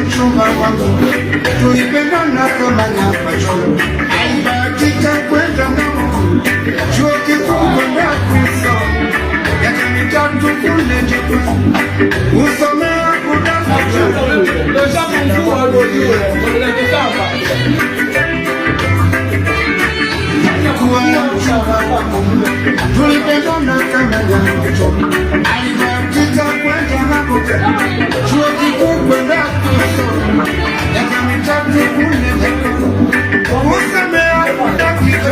mchumba wangu tulipendana kama nyama choma, alibahatika kwenda ng'ambo, chuo kikuu kwenda kusoma miaka mitatu kule Japani, kusomea kutafuta kuwa mchumba wangu tulipendana kama nyama choma, alibahatika kwenda ng'ambo, chuo kikuu kwenda kusoma miaka mitatu kule Japani, kusomea kutafuta